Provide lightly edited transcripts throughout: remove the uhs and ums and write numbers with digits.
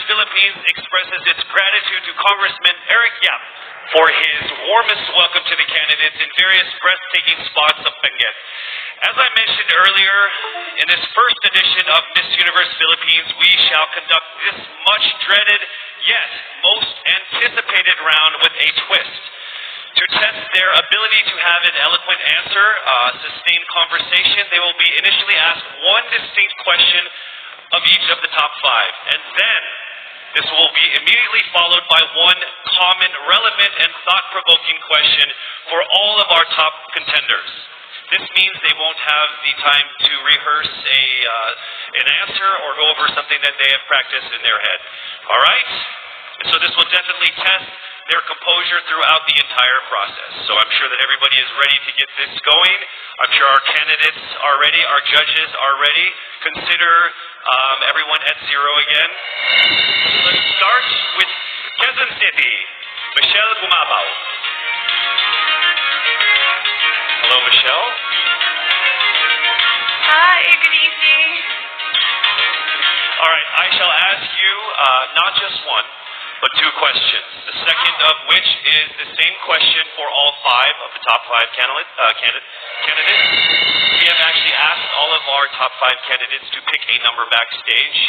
Philippines expresses its gratitude to Congressman Eric Yap for his warmest welcome to the candidates in various breathtaking spots of Benguet. As I mentioned earlier, in this first edition of Miss Universe Philippines, we shall conduct this much dreaded, yet most anticipated round with a twist. To test their ability to have an eloquent answer, sustained conversation, they will be initially asked one distinct question of each of the top five. And then, this will be immediately followed by one common, relevant, and thought-provoking question for all of our top contenders. This means they won't have the time to rehearse an answer or go over something that they have practiced in their head. All right? And so this will definitely test their composure throughout the entire process. So I'm sure that everybody is ready to get this going. I'm sure our candidates are ready. Our judges are ready. Consider everyone at zero again. Let's start with Quezon City, Michelle Gumabao. Hello, Michelle. Hi, good evening. All right, I shall ask you not just one, but two questions. The second of which is the same question for all five of the top five candidates. We have actually asked all of our top five candidates to pick a number backstage,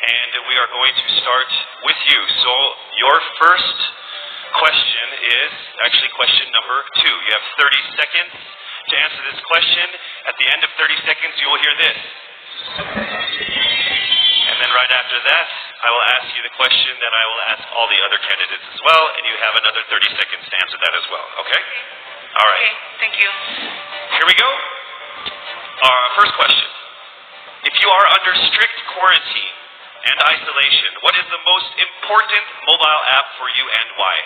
and we are going to start with you. So your first question is actually question number 2. You have 30 seconds to answer this question. At the end of 30 seconds, you will hear this. And then right after that, I will ask you the question that I will ask all the other candidates as well, and you have another 30 seconds to answer that as well, okay? All right. Okay, thank you. Here we go. Our first question. If you are under strict quarantine and isolation, what is the most important mobile app for you and why?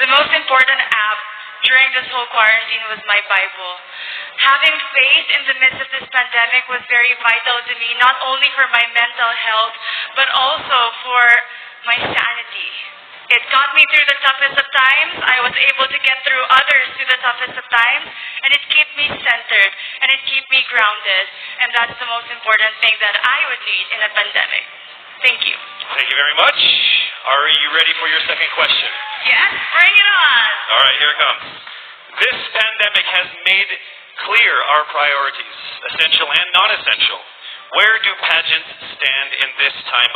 The most important app during this whole quarantine was my Bible. Having faith in the midst of this pandemic was very vital to me, not only for my mental health, but also for my sanity. It got me through the toughest of times. I was able to get through others through the toughest of times, and it kept me centered, and it kept me grounded. And that's the most important thing that I would need in a pandemic. Thank you. Thank you very much. Are you ready for your second question? Yes, bring it on. All right, here it comes. This pandemic has made clear our priorities, essential and non-essential. Where do pageants stand in this time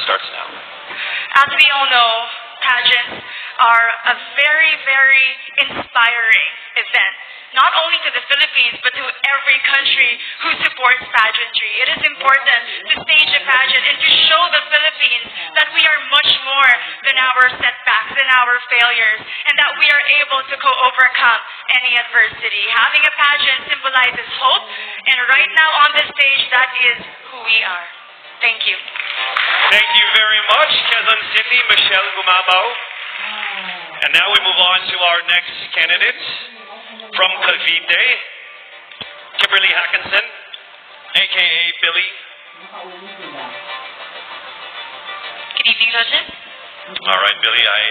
starts now? As we all know, pageants are a very, very inspiring event. Not only to the Philippines, but to every country who supports pageantry. It is important to stage a pageant and to show the Philippines that we are much more than our setbacks and our failures, and that we are able to overcome any adversity. Having a pageant symbolizes hope, and right now on this stage, that is who we are. Thank you. Thank you very much, Quezon City, Michelle Gumabao. And now we move on to our next candidate from Cavite, Kimberly Hackinson, a.k.a. Billy. Good evening, judges. All right, Billy, I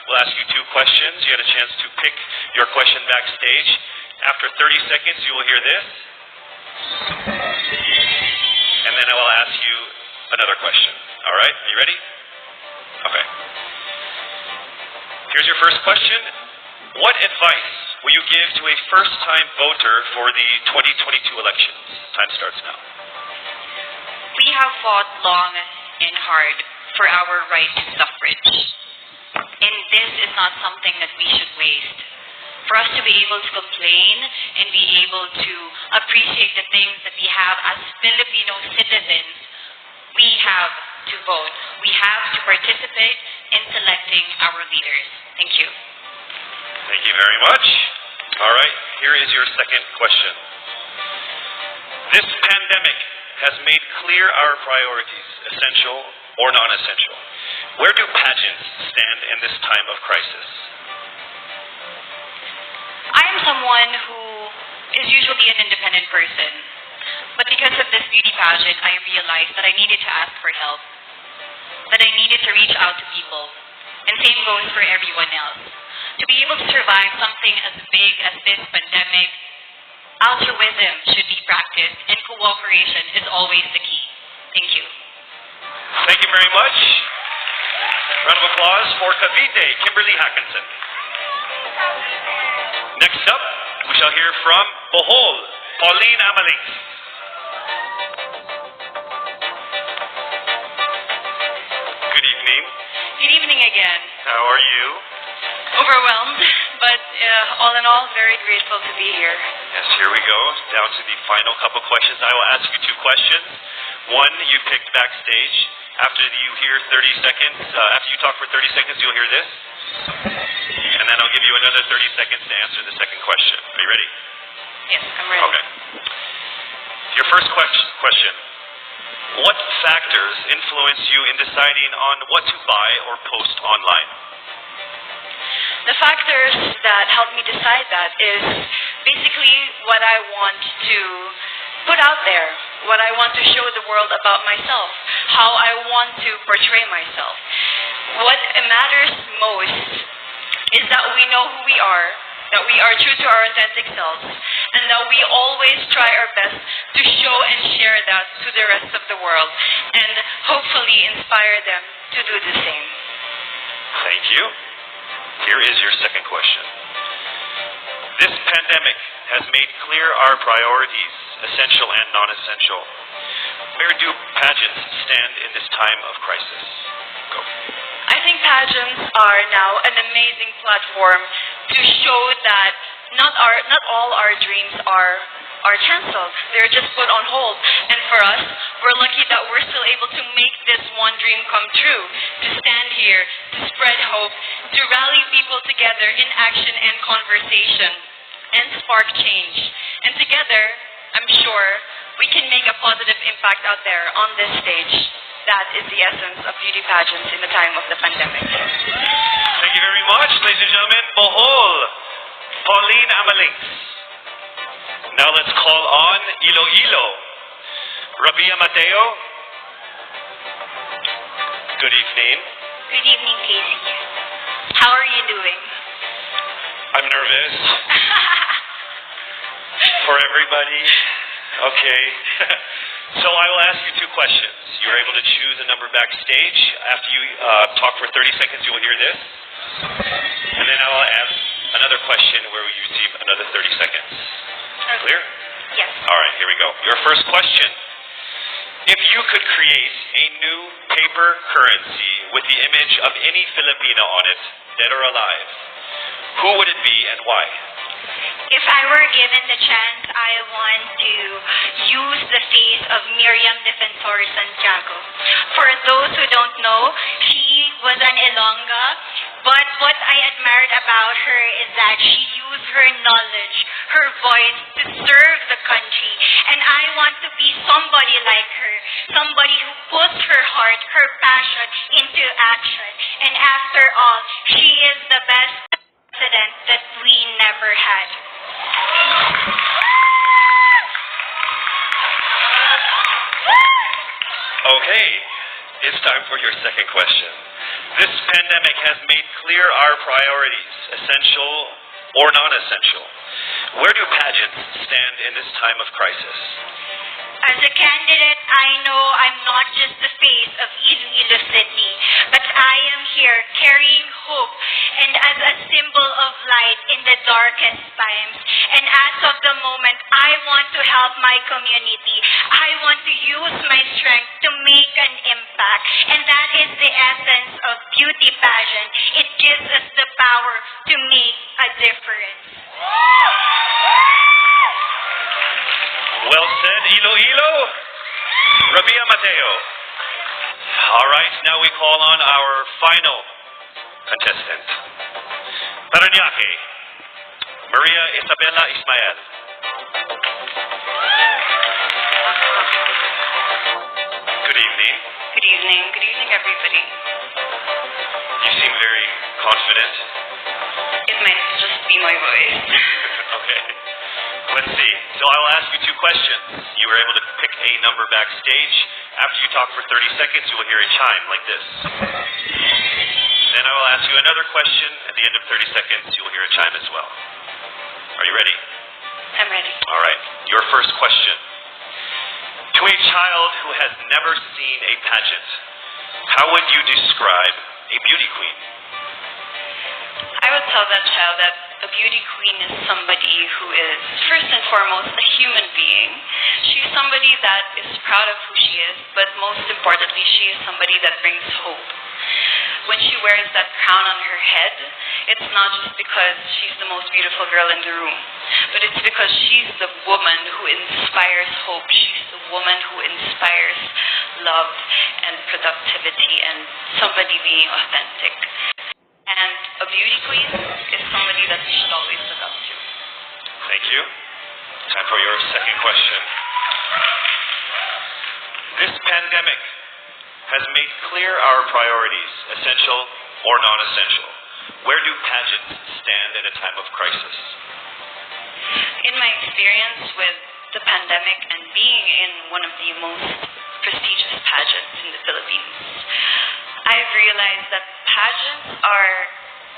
will ask you two questions. You had a chance to pick your question backstage. After 30 seconds, you will hear this. And then I will ask you another question. All right, are you ready? Okay. Here's your first question. What advice will you give to a first-time voter for the 2022 elections? Time starts now. We have fought long and hard for our right to suffrage. And this is not something that we should waste. For us to be able to complain and be able to appreciate the things that we have as Filipino citizens, we have to vote. We have to participate in selecting our leaders. Thank you. Thank you very much. All right, here is your second question. This pandemic has made clear our priorities, essential or non-essential. Where do pageants stand in this time of crisis? I am someone who is usually an independent person. But because of this beauty pageant, I realized that I needed to ask for help. That I needed to reach out to people. And same goes for everyone else. To be able to survive something as big as this pandemic, altruism should be practiced, and cooperation is always the key. Thank you. Thank you very much. Round of applause for Cavite, Kimberly Hackinson. Next up, we shall hear from Bohol, Pauline Amalings. Good evening. Good evening again. How are you? Overwhelmed, but all in all, very grateful to be here. Yes, here we go. Down to the final couple questions. I will ask you two questions. One, you picked backstage. After you hear 30 seconds, after you talk for 30 seconds, you'll hear this. And then I'll give you another 30 seconds to answer the second question. Are you ready? Yes, I'm ready. Okay. Your first question. What factors influence you in deciding on what to buy or post online? The factors that help me decide that is basically what I want to put out there, what I want to show the world about myself, how I want to portray myself. What matters most is that we know who we are, that we are true to our authentic selves, and that we always try our best to show and share that to the rest of the world, and hopefully inspire them to do the same. Thank you. Here is your second question. This pandemic has made clear our priorities, essential and non-essential. Where do pageants stand in this time of crisis? Go. I think pageants are now an amazing platform to show that not all our dreams are canceled. They're just put on hold. And for us, we're lucky that we're still able to make this one dream come true, to stand here, to spread hope, to rally people together in action and conversation, and spark change. And together, I'm sure, we can make a positive impact out there on this stage. That is the essence of beauty pageants in the time of the pandemic. Thank you very much, ladies and gentlemen. Bohol, Pauline Amalings. Now let's call on Iloilo, Rabia Mateo. Good evening. Good evening, Casey. How are you doing? I'm nervous. For everybody. Okay. So I will ask you two questions. You're able to choose a number backstage. After you talk for 30 seconds, you will hear this. And then I will ask another question where you receive another 30 seconds. Clear? Yes. All right, here we go. Your first question. If you could create a new paper currency with the image of any Filipino on it, dead or alive, who would it be and why? If I were given the chance, I want to use the face of Miriam Defensor Santiago. For those who don't know, she was an Ilongga, but what I admired about her is that she used her knowledge, her voice to serve the country. And I want to be somebody like her, somebody who puts her heart, her passion into action. And after all, she is the best president that we never had. Okay, it's time for your second question. This pandemic has made clear our priorities, essential or non-essential. Where do pageants stand in this time of crisis? As a candidate, I know I'm not just the face of Iloilo City, but I am here carrying hope and as a symbol of light in the darkest times. And as of the moment, I want to help my community. I want to use my strength to make an impact. And that is the essence of beauty pageant. It gives us the power to make a difference. Well said, Iloilo. Rabia Mateo. All right, now we call on our final contestant. Parañaque, Maria Isabella Ismael. Good evening. Good evening. Good evening, everybody. You seem very confident. It might just be my voice. Okay. Let's see. So I will ask you two questions. You were able to pick a number backstage. After you talk for 30 seconds, you will hear a chime like this. Then I will ask you another question. At the end of 30 seconds, you will hear a chime as well. Are you ready? I'm ready. All right. Your first question. To To a child who has never seen a pageant, how would you describe a beauty queen? I would tell that child that a beauty queen is somebody who is, first and foremost, a human being. She's somebody that is proud of who she is, but most importantly, she is somebody that brings hope. When she wears that crown on her head, it's not just because she's the most beautiful girl in the room, but it's because she's the woman who inspires hope. She's the woman who inspires love and productivity and somebody being authentic. And a beauty queen is somebody that we should always look up to. Thank you. Time for your second question. This pandemic has made clear our priorities, essential or non-essential. Where do pageants stand at a time of crisis? In my experience with the pandemic and being in one of the most prestigious pageants in the Philippines, I've realized that pageants are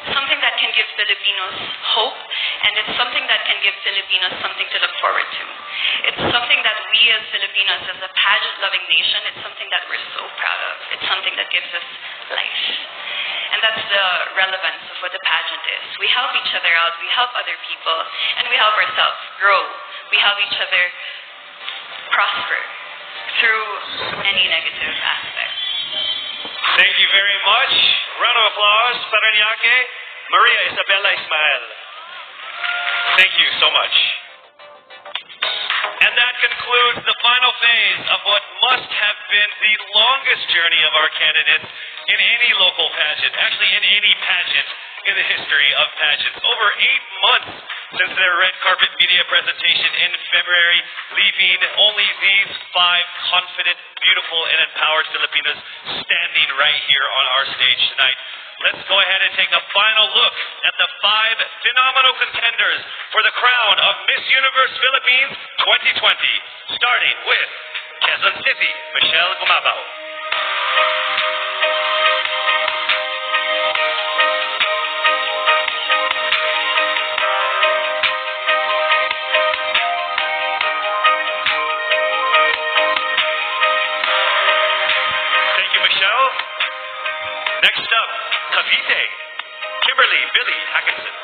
something that can give Filipinos hope, and it's something that can give Filipinos something to look forward to. It's something that we as Filipinos, as a pageant-loving nation, it's something that we're so proud of. It's something that gives us life. And that's the relevance of what the pageant is. We help each other out, we help other people, and we help ourselves grow. We help each other prosper through any negative aspects. Thank you very much. Round of applause, Parañaque, Maria Isabella Ismael. Thank you so much. And that concludes the final phase of what must have been the longest journey of our candidates in any local pageant, actually in any pageant in the history of pageants. Over 8 months since their red carpet media presentation in February, leaving only these 5 confident, beautiful, and empowered Filipinas standing right here on our stage tonight. Let's go ahead and take a final look at the 5 phenomenal contenders for the crown of Miss Universe Philippines 2020, starting with Quezon City, Michelle Gumabao. Next up, Cavite, Kimberly Billy Hackinson.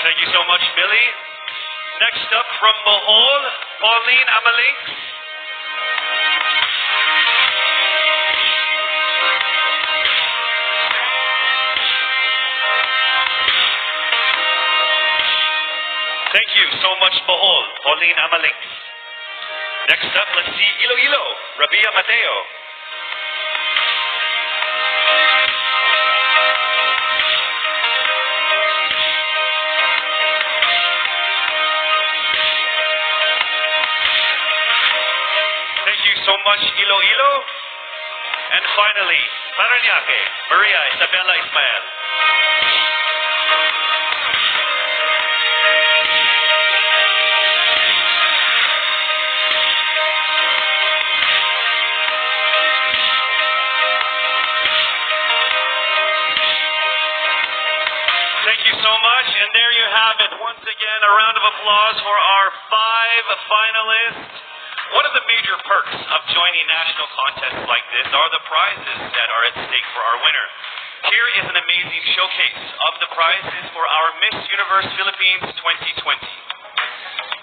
Thank you so much, Billy. Next up from Bohol, Pauline Amalink. Thank you so much, Bohol, Pauline Amalink. Next up, let's see Iloilo, Rabia Mateo. Thank you so much, Iloilo. And finally, Parañaque, Maria Isabella Ismael. Thank you so much, and there you have it. Once again, a round of applause for our 5 finalists. One of the major perks of joining national contests like this are the prizes that are at stake for our winner. Here is an amazing showcase of the prizes for our Miss Universe Philippines 2020.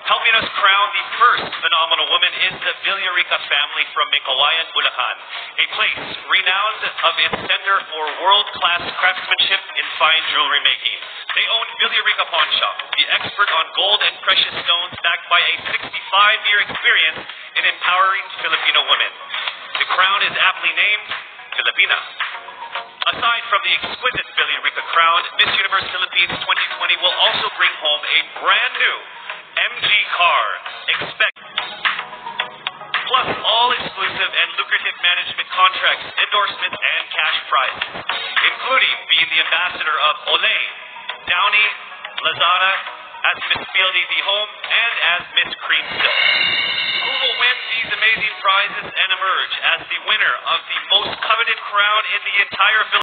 Helping us crown the first phenomenal woman is the Villarica family from Mingkawayan, Bulacan, a place renowned of its center for world-class craftsmanship in fine jewelry making. They own Villarica Pawn Shop, the expert on gold and precious stones, backed by a 65-year experience in empowering Filipino women. The crown is aptly named Filipina. Aside from the exquisite Villarica crown, Miss Universe Philippines 2020 will also bring home a brand new MG car. Expect plus all exclusive and lucrative management contracts, endorsements, and cash prizes, including being the ambassador of Olay, Downy, Lazada, as Miss Fieldy the Home, and as Miss Cream Silk. Who will win these amazing prizes and emerge as the winner of the most coveted crown in the entire Philippines.